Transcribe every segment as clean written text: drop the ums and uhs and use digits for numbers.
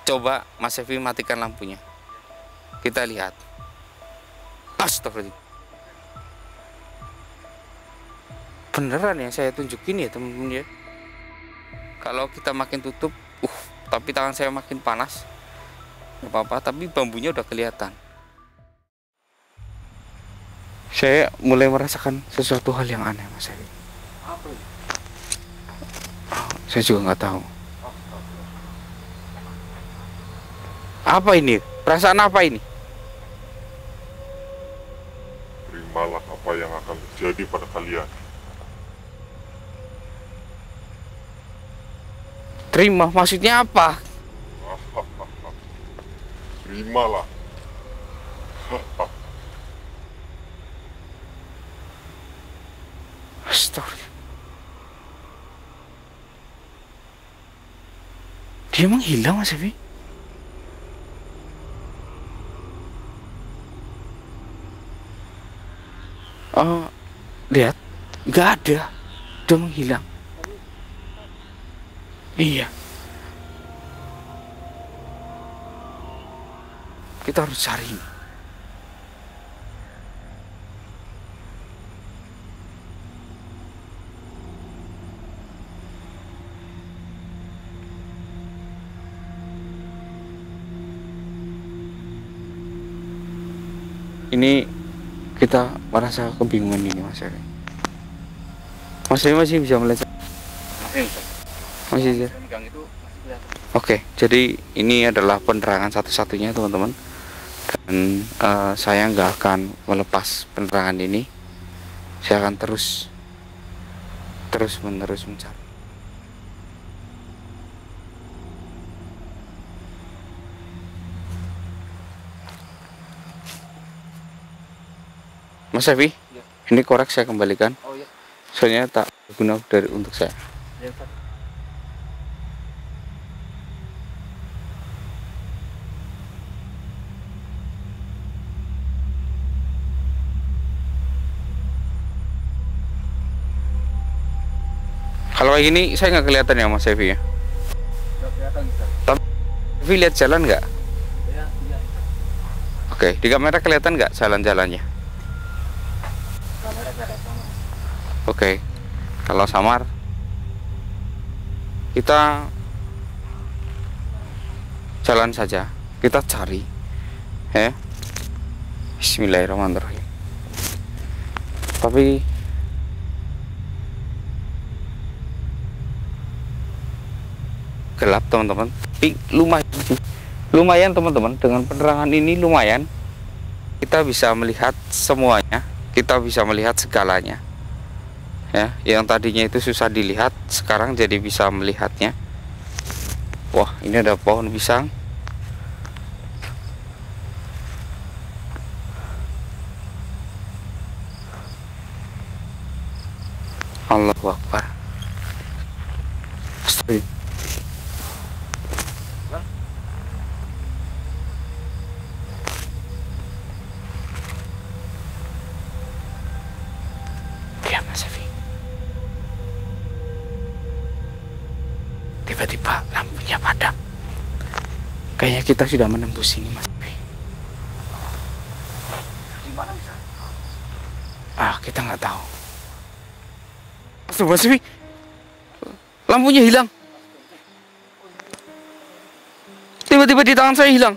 Coba Mas Evi matikan lampunya. Kita lihat. Astagfirullah. Beneran yang saya tunjukin ya teman-teman ya. Kalau kita makin tutup, tapi tangan saya makin panas. Gak apa-apa, tapi bambunya udah kelihatan. Saya mulai merasakan sesuatu hal yang aneh, Mas Evi. Apa itu? Saya juga nggak tahu. Apa ini? Perasaan apa ini? Terimalah apa yang akan terjadi pada kalian. Terima, maksudnya apa? Terimalah. Astagfirullah. Dia menghilang, Mas Evi. Lihat, nggak ada, udah menghilang. Iya, kita harus cari. Ini kita merasa kebingungan ini, Mas Evi. Mas Evi masih bisa melihat? Masih bisa. Oke, jadi ini adalah penerangan satu-satunya teman-teman. Dan saya nggak akan melepas penerangan ini. Saya akan terus menerus mencari. Mas Evi, ya. Ini korek saya kembalikan. Oh iya. Soalnya tak berguna untuk saya. Ya, Ustaz. Kalau kayak gini saya nggak kelihatan ya Mas Evi ya. Nggak kelihatan, Ustaz. Tapi Evi lihat jalan nggak? Ya, iya. Oke, di kamera kelihatan nggak jalan-jalannya? Kamera kelihatan. Oke, kalau samar kita jalan saja, kita cari, ya. Bismillahirrahmanirrahim. Tapi gelap teman-teman, tapi lumayan teman-teman, dengan penerangan ini lumayan kita bisa melihat semuanya, kita bisa melihat segalanya. Ya, yang tadinya itu susah dilihat sekarang jadi bisa melihatnya. Wah, ini ada pohon pisang. Allahu Akbar. Astagfirullah. Ya Mas Evi. Tiba-tiba lampunya padam. Kayaknya kita sudah menembus ini, Mas Evi. Di mana, Ustaz? Kita nggak tahu. Mas Evi, lampunya hilang. Tiba-tiba di tangan saya hilang.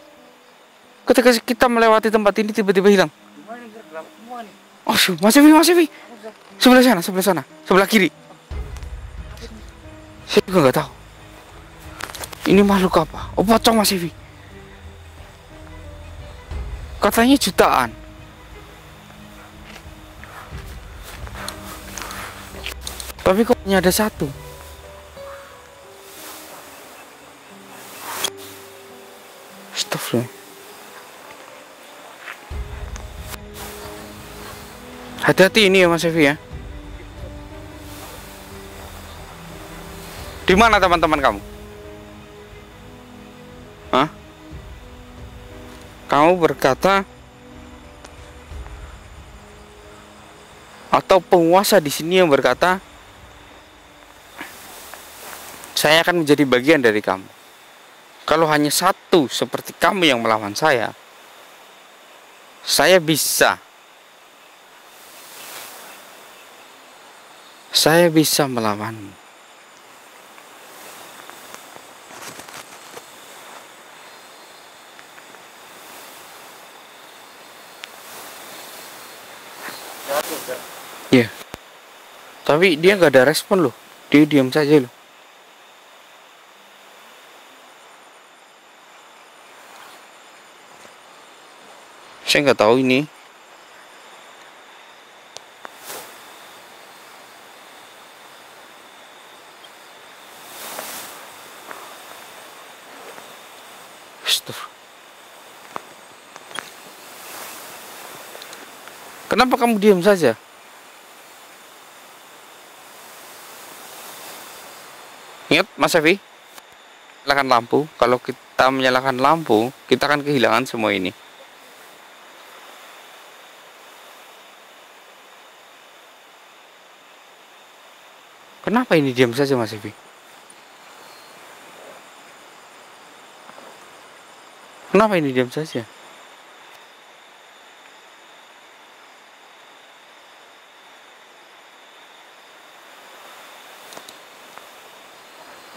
Ketika kita melewati tempat ini tiba-tiba hilang. Di mana nih, gelap semua nih? Oh, Mas Evi. Sebelah sana, sebelah kiri. Saya juga nggak tahu. Ini makhluk apa? Oh, pocong Mas Evi. Katanya jutaan. Tapi kok hanya ada satu? Astagfirullah. Hati-hati ini ya Mas Evi ya. Di mana teman-teman kamu? Hah? Kamu berkata atau penguasa di sini yang berkata saya akan menjadi bagian dari kamu. Kalau hanya satu seperti kamu yang melawan saya bisa. Saya bisa melawanmu. Iya. Tapi dia nggak ada respon loh. Dia diam saja loh. Saya nggak tahu ini. Astaga. Kenapa kamu diam saja? Ingat, Mas Evi, nyalakan lampu. Kalau kita menyalakan lampu, kita akan kehilangan semua ini. Kenapa ini diam saja, Mas Evi? Kenapa ini diam saja?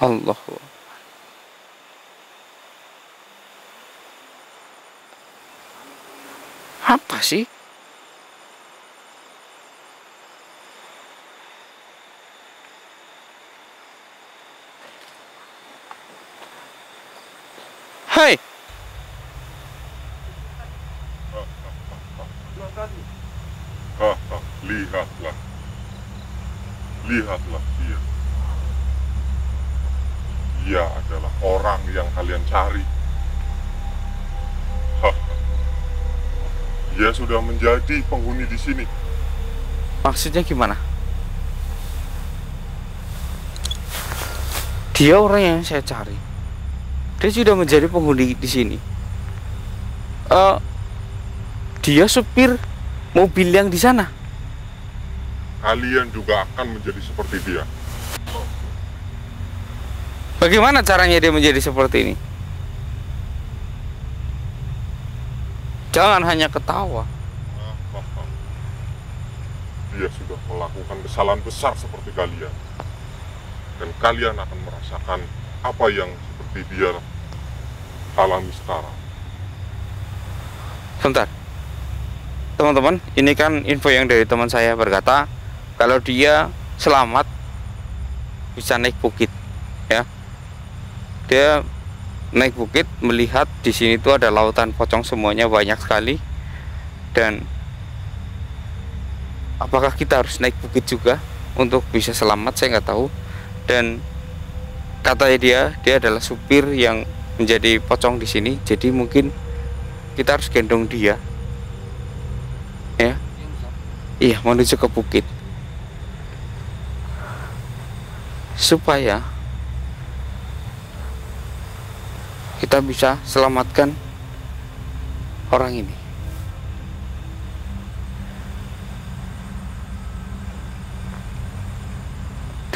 Allah. Apa sih? Hai. Lihatlah. Lihatlah dia. Dia adalah orang yang kalian cari. Dia sudah menjadi penghuni di sini. Maksudnya gimana? Dia orang yang saya cari. Dia sudah menjadi penghuni di sini. Dia supir mobil yang di sana. Kalian juga akan menjadi seperti dia. Bagaimana caranya dia menjadi seperti ini? Jangan hanya ketawa. Dia sudah melakukan kesalahan besar seperti kalian. Dan kalian akan merasakan apa yang seperti dia alami sekarang. Bentar. Teman-teman, ini kan info yang dari teman saya berkata kalau dia selamat bisa naik bukit, ya. Dia naik bukit melihat di sini tuh ada lautan pocong semuanya banyak sekali. Dan apakah kita harus naik bukit juga untuk bisa selamat, saya nggak tahu. Dan katanya dia adalah supir yang menjadi pocong di sini, jadi mungkin kita harus gendong dia, ya. Iya, menuju ke bukit supaya kita bisa selamatkan orang ini.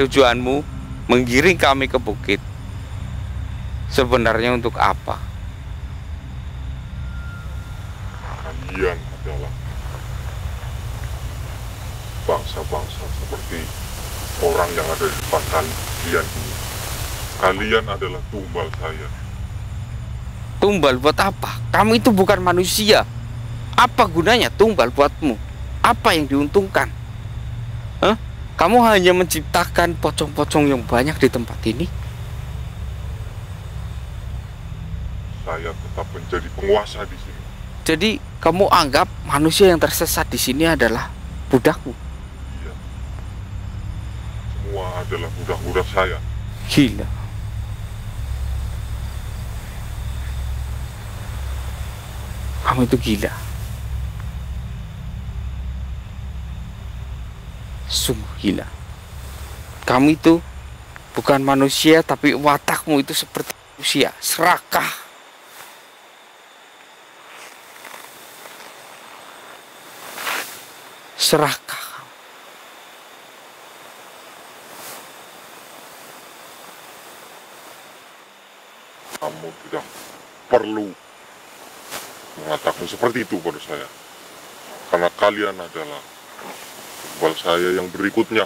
Tujuanmu menggiring kami ke bukit sebenarnya untuk apa? Kalian adalah bangsa-bangsa seperti orang yang ada di depan kalian ini. Kalian adalah tumbal saya. Tumbal buat apa? Kamu itu bukan manusia. Apa gunanya tumbal buatmu? Apa yang diuntungkan? Hah? Kamu hanya menciptakan pocong-pocong yang banyak di tempat ini. Saya tetap menjadi penguasa di sini. Jadi kamu anggap manusia yang tersesat di sini adalah budakmu? Iya. Semua adalah budak-budak saya. Gila. Kamu itu gila. Sungguh gila. Kamu itu bukan manusia, tapi watakmu itu seperti manusia, serakah. Serakah. Kamu tidak perlu mengatakan seperti itu pada saya, karena kalian adalah tumbal saya yang berikutnya.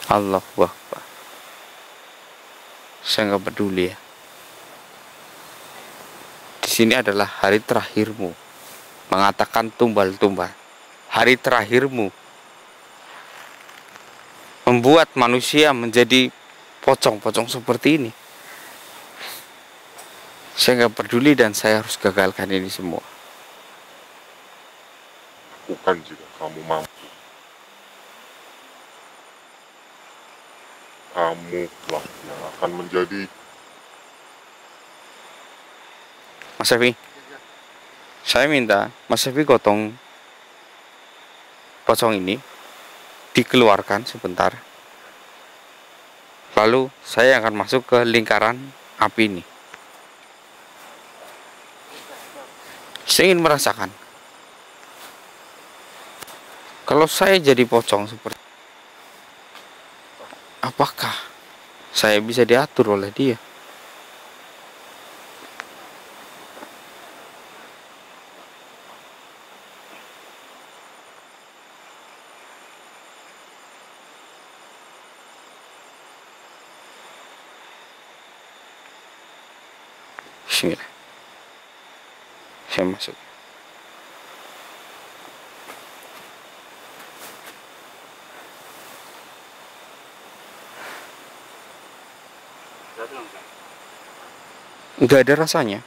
Allahu Akbar. Saya nggak peduli ya. Di sini adalah hari terakhirmu mengatakan tumbal-tumbal. Hari terakhirmu membuat manusia menjadi pocong-pocong seperti ini. Saya nggak peduli dan saya harus gagalkan ini semua. Bukan jika kamu mampu. Kamulah yang akan menjadi. Mas Evi, saya minta Mas Evi gotong pocong ini, dikeluarkan sebentar. Lalu saya akan masuk ke lingkaran api ini. Saya ingin merasakan kalau saya jadi pocong seperti, apakah saya bisa diatur oleh dia? Bismillah. Saya masuk. Nggak ada rasanya.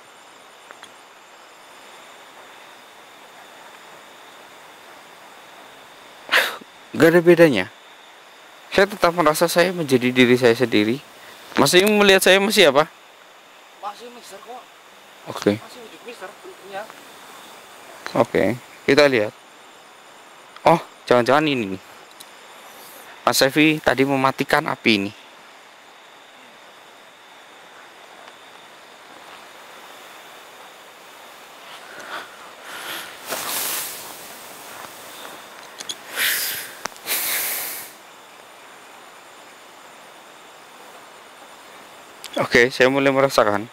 Nggak ada bedanya. Saya tetap merasa saya menjadi diri saya sendiri. Masih melihat saya masih apa? Masih mixer kok. Oke. Masih wujud mixer bentuknya. Oke, kita lihat. Oh, jangan-jangan ini nih. Mas Evi tadi mematikan api ini. Oke, saya mulai merasakan.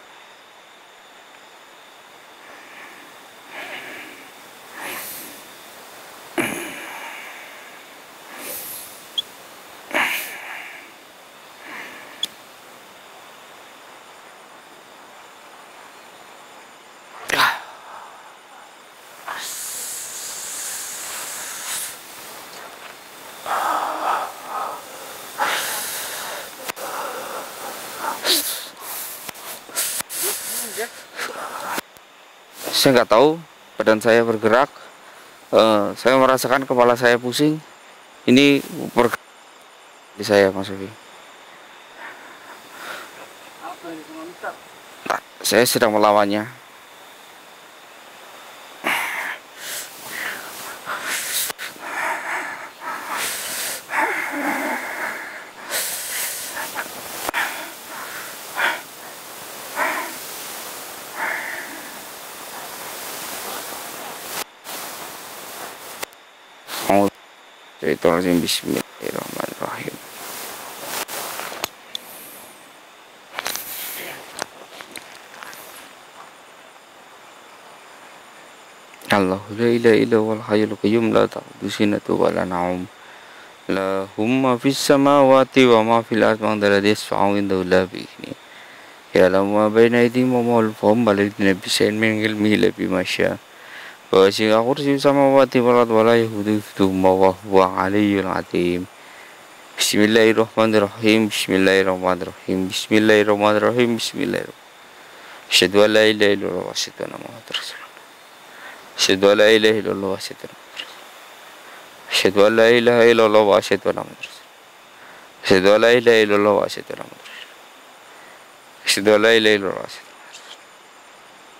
Saya nggak tahu, badan saya bergerak. Saya merasakan kepala saya pusing. Ini bergerak di saya, Mas Evi. Apa ini cuma mixer? Nah, saya sedang melawannya. Bismillahirrahmanirrahim. Allahu la ilaha illa huwal hayyul qayyum la ta'khudhuhu sinatun wa la nawm. Lahu ma fis samawati wa ma fil ardi man dhal ladzi yashfa'u indahu illa bi'izni. Ya'lamu ma baina aydihim wa ma khalfahum wa la yuhituna bi shay'in min ilmihi illa bima sha'a. Wa wasi'a kursiyuhu samawati wal ardi wa la yahuduhu hifdhuhuma wa huwal 'aliyyul 'azim. Bismillahirrahmanirrahim. Bismillahirrahmanirrahim. Bismillahirrahmanirrahim. Bismillahirrahmanirrahim. Asyhadu an la ilaha illallah wa asyhadu anna Muhammadar Rasulullah. Asyhadu an la ilaha illallah wa asyhadu anna Muhammadar Rasulullah. Asyhadu an la ilaha illallah wa asyhadu anna Muhammadar Rasulullah. Asyhadu an la ilaha illallah wa asyhadu anna Muhammadar Rasulullah. Asyhadu an la ilaha illallah wa asyhadu anna Muhammadar Rasulullah.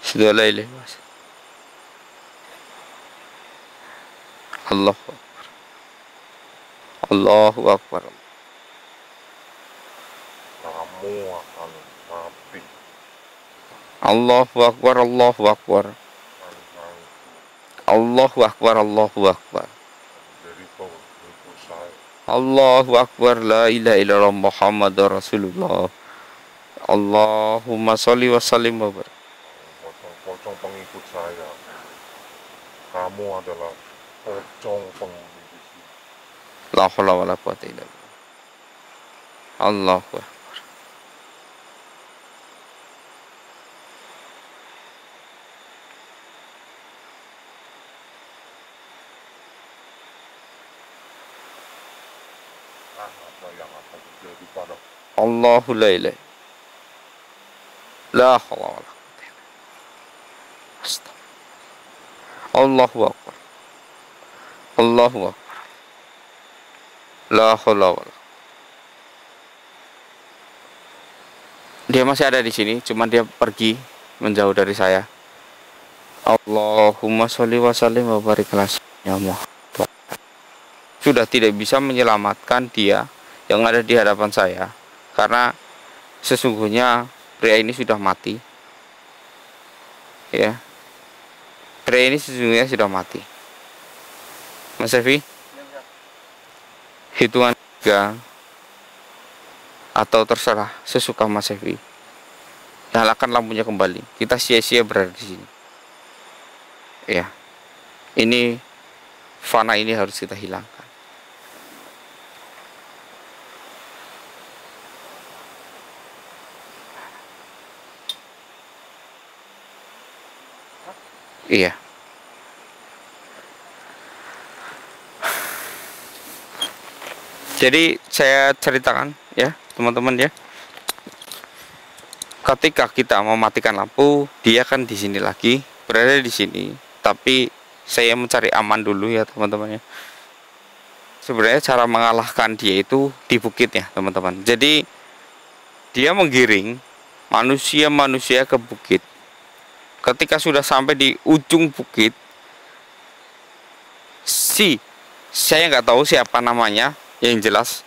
Asyhadu an la ilaha illallah wa asyhadu. Allahu Akbar. Allahu Akbar. Kamu akan mati. Allahu Akbar. Allahu Akbar. Allahu Akbar. Allahu Akbar. Menjadi pengikut saya. Allahu Akbar. La ilaha illallah Muhammadar Rasulullah. Allahumma sholli wa sallim wa barik. Pocong-pocong pengikut saya. Kamu adalah pocong penghuni di sini. La haula wala quwata illa billah. Allahu Akbar. Apa yang akan terjadi pada Allahu la ilaha. La haula wala quwata illa billah. Astagfirullah. Allahu Akbar. Allahu Akbar. La haula wala. Dia masih ada di sini, cuman dia pergi menjauh dari saya. Allahumma sholli wa sallim wa barik ala sayyidina Muhammad. Sudah tidak bisa menyelamatkan dia yang ada di hadapan saya, karena sesungguhnya pria ini sudah mati. Ya, pria ini sesungguhnya sudah mati. Mas Evi, hitungan 3 atau terserah sesuka Mas Evi. Nyalakan lampunya kembali. Kita sia-sia berada di sini. Ya, ini fana ini harus kita hilangkan. Iya. Jadi saya ceritakan ya teman-teman ya. Ketika kita mematikan lampu, dia kan di sini lagi, berada di sini. Tapi saya mencari aman dulu ya teman-teman ya. Sebenarnya cara mengalahkan dia itu di bukit ya teman-teman. Jadi dia menggiring manusia-manusia ke bukit. Ketika sudah sampai di ujung bukit, saya nggak tahu siapa namanya, yang jelas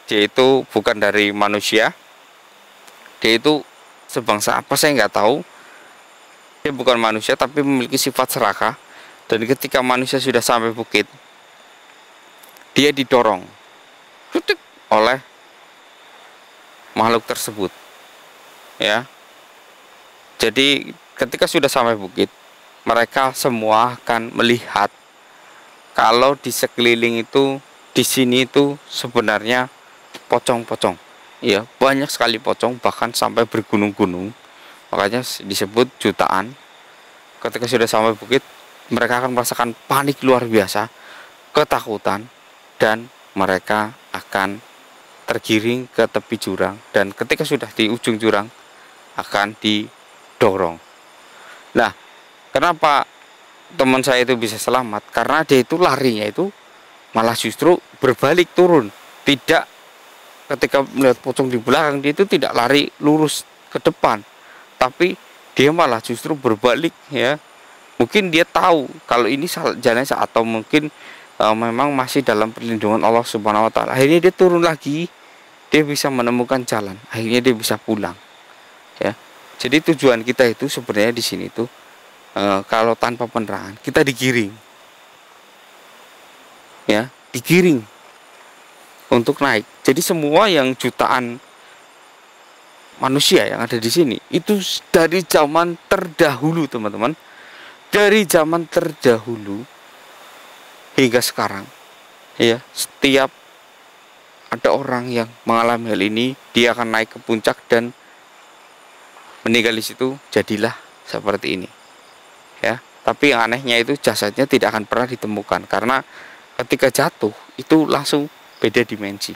dia itu bukan dari manusia, dia itu sebangsa apa saya nggak tahu. Dia bukan manusia tapi memiliki sifat serakah, dan ketika manusia sudah sampai bukit, dia didorong oleh makhluk tersebut ya. Jadi ketika sudah sampai bukit, mereka semua akan melihat kalau di sekeliling itu, di sini itu sebenarnya pocong-pocong. Ya, banyak sekali pocong, bahkan sampai bergunung-gunung. Makanya disebut jutaan. Ketika sudah sampai bukit, mereka akan merasakan panik luar biasa, ketakutan, dan mereka akan tergiring ke tepi jurang. Dan ketika sudah di ujung jurang, akan didorong. Nah, kenapa teman saya itu bisa selamat? Karena dia itu larinya itu malah justru berbalik turun. Tidak, ketika melihat pocong di belakang, dia itu tidak lari lurus ke depan, tapi dia malah justru berbalik ya. Mungkin dia tahu kalau ini jalan salah, atau mungkin memang masih dalam perlindungan Allah Subhanahu wa taala. Akhirnya dia turun lagi, dia bisa menemukan jalan. Akhirnya dia bisa pulang. Ya. Jadi tujuan kita itu sebenarnya di sini tuh kalau tanpa penerangan kita digiring, ya, digiring untuk naik. Jadi semua yang jutaan manusia yang ada di sini itu dari zaman terdahulu teman-teman, dari zaman terdahulu hingga sekarang, ya, setiap ada orang yang mengalami hal ini, dia akan naik ke puncak dan meninggal di situ, jadilah seperti ini ya. Tapi yang anehnya itu jasadnya tidak akan pernah ditemukan, karena ketika jatuh itu langsung beda dimensi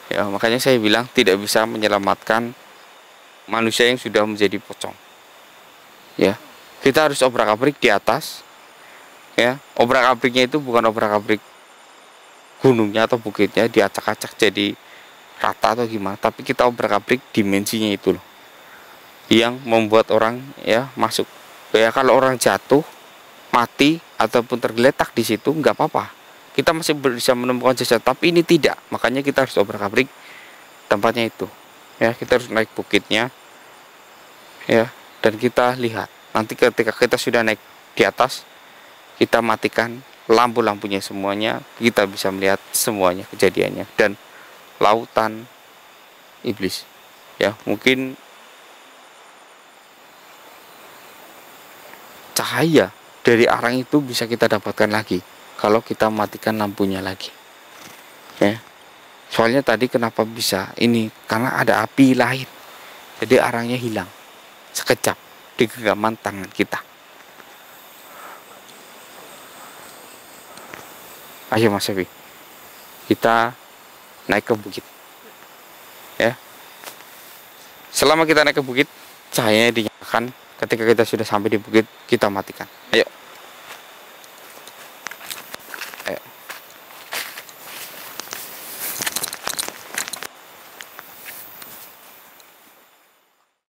ya. Makanya saya bilang tidak bisa menyelamatkan manusia yang sudah menjadi pocong ya. Kita harus obrak-abrik di atas ya. Obrak-abriknya itu bukan obrak-abrik gunungnya atau bukitnya diacak-acak jadi rata atau gimana, tapi kita obrak-abrik dimensinya itu loh, yang membuat orang ya masuk ya. Kalau orang jatuh, mati ataupun tergeletak di situ nggak apa-apa, kita masih bisa menemukan jasad, tapi ini tidak. Makanya kita harus obrak-abrik tempatnya itu ya. Kita harus naik bukitnya ya, dan kita lihat nanti ketika kita sudah naik di atas, kita matikan lampu-lampunya semuanya, kita bisa melihat semuanya kejadiannya dan lautan iblis Ya, mungkin cahaya dari arang itu bisa kita dapatkan lagi kalau kita matikan lampunya lagi. Ya. Soalnya tadi kenapa bisa ini? Karena ada api lain. Jadi arangnya hilang sekejap di genggaman tangan kita. Ayo Mas Evi, kita naik ke bukit. Ya. Selama kita naik ke bukit, cahayanya dinyalakan. Ketika kita sudah sampai di bukit, kita matikan. Ayo.